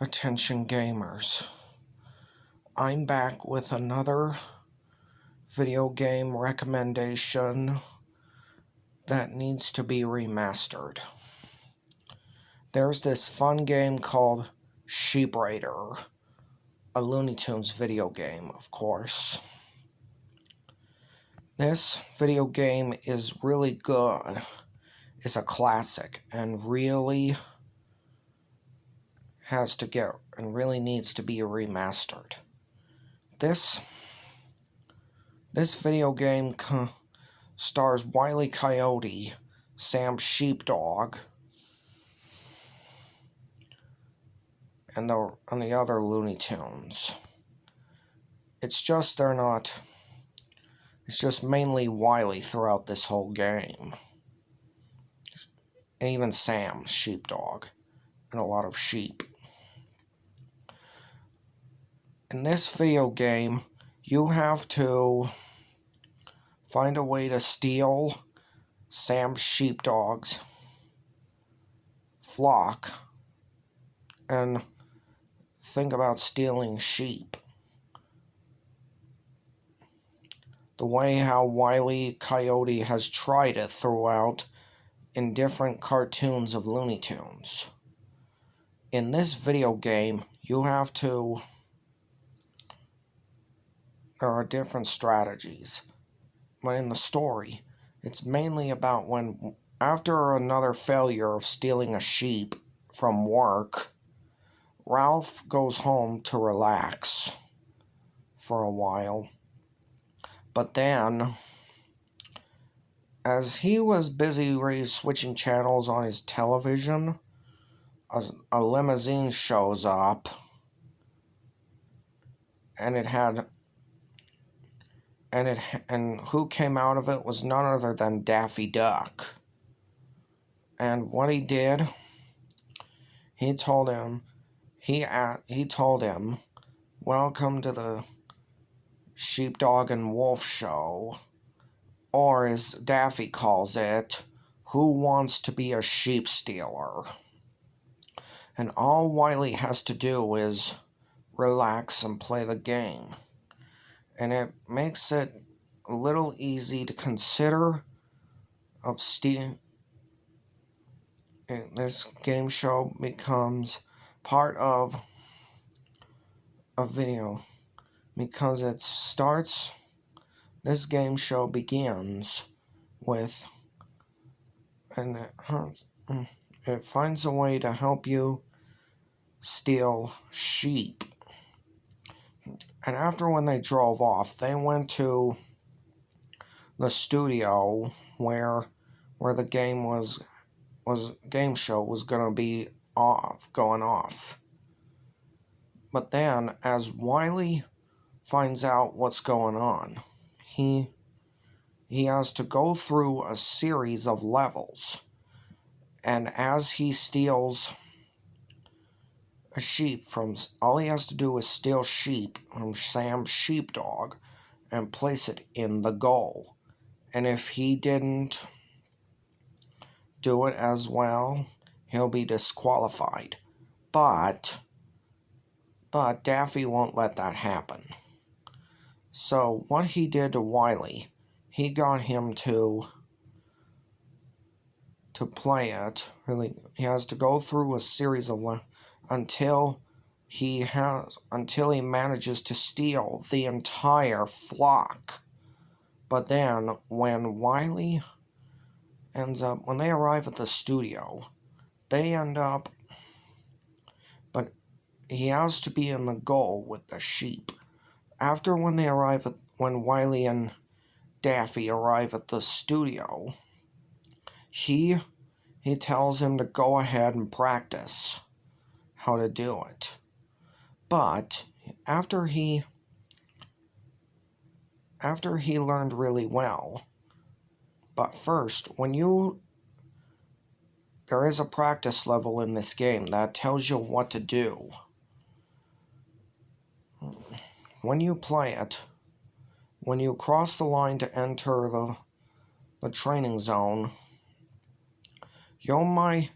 Attention gamers, I'm back with another video game recommendation that needs to be remastered. There's this fun game called Sheep Raider, a Looney Tunes video game, of course. This video game is really good. It's a classic and really needs to be remastered. This video game stars Wile E. Coyote, Sam Sheepdog, and the other Looney Tunes. It's just mainly Wiley throughout this whole game. And even Sam Sheepdog, and a lot of sheep. In this video game, you have to find a way to steal Sam Sheepdog's flock and think about stealing sheep. The way how Wile E. Coyote has tried it throughout in different cartoons of Looney Tunes. In this video game, there are different strategies. But in the story, it's mainly about when, after another failure of stealing a sheep from work, Ralph goes home to relax for a while. But then, as he was busy switching channels on his television, a limousine shows up, and who came out of it was none other than Daffy Duck. And what he did, he told him, "Welcome to the Sheepdog and Wolf Show," or as Daffy calls it, "Who wants to be a sheep stealer?" And all Wiley has to do is relax and play the game. And it makes it a little easy to consider of stealing. This game show becomes part of a video because this game show begins with, and it finds a way to help you steal sheep. And after when they drove off, they went to the studio where the game show was gonna be going off. But then, as Wiley finds out what's going on, he has to go through a series of levels. And as he steals a sheep all he has to do is steal sheep from Sam Sheepdog and place it in the goal. And if he didn't do it as well, he'll be disqualified. But Daffy won't let that happen. So what he did to Wiley, he got him to play it. Really, he has to go through a series of until he manages to steal the entire flock. But then when Wiley when they arrive at the studio, but he has to be in the goal with the sheep. After when Wiley and Daffy arrive at the studio, he tells him to go ahead and practice how to do it. But after he learned really well, but first, there is a practice level in this game that tells you what to do. When you play it, when you cross the line to enter the training zone, you might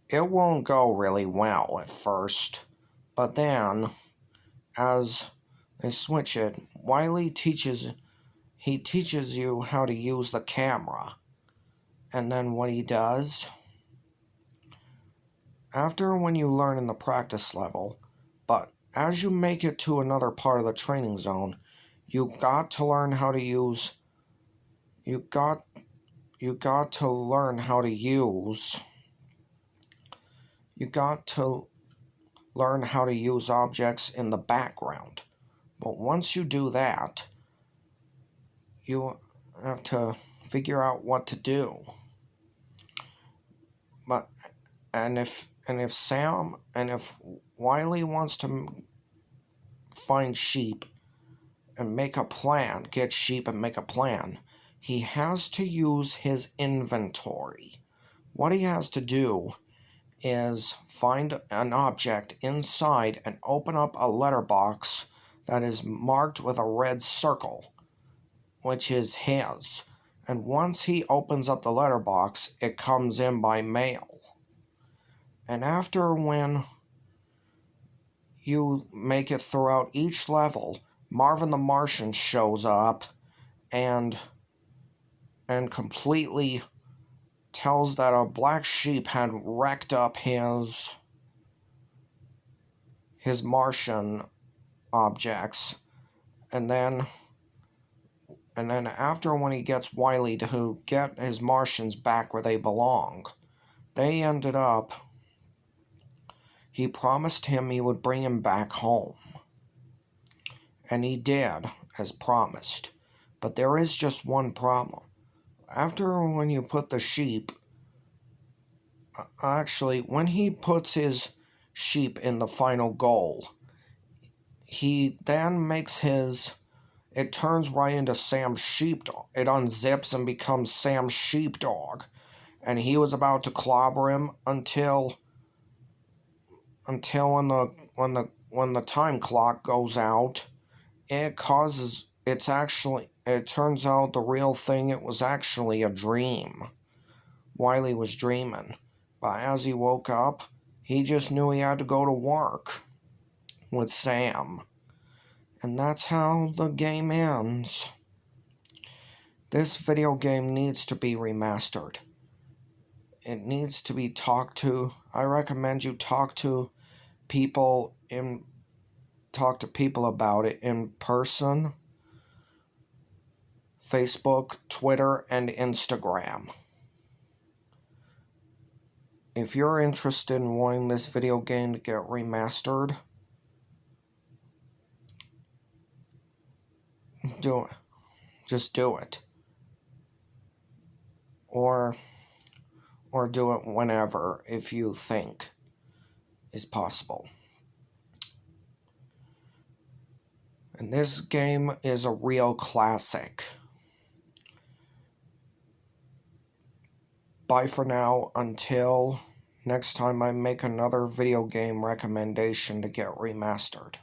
it won't go really well at first, but then, as they switch it, Wily teaches you how to use the camera. And then what he does, after when you learn in the practice level, but as you make it to another part of the training zone, you got to learn how to use you got to learn how to use objects in the background. But once you do that, you have to figure out what to do. But if Wily wants to find sheep and make a plan, get sheep and make a plan, he has to use his inventory. What he has to do is find an object inside and open up a letterbox that is marked with a red circle, which is his. And once he opens up the letterbox, it comes in by mail. And after when you make it throughout each level, Marvin the Martian shows up and completely tells that a black sheep had wrecked up his Martian objects. And then after when he gets Wily to get his Martians back where they belong, he promised him he would bring him back home. And he did, as promised. But there is just one problem. After when you put the sheep, when he puts his sheep in the final goal, he then makes it turns right into Sam's sheepdog. It unzips and becomes Sam's sheepdog. And he was about to clobber him until when the time clock goes out, it turns out the real thing, it was actually a dream. Wily was dreaming. But as he woke up, he just knew he had to go to work with Sam. And that's how the game ends. This video game needs to be remastered. It needs to be talked to. I recommend you talk to people about it in person. Facebook, Twitter, and Instagram. If you're interested in wanting this video game to get remastered, do it. Just do it. Or do it whenever, if you think is possible. And this game is a real classic. Bye for now, until next time I make another video game recommendation to get remastered.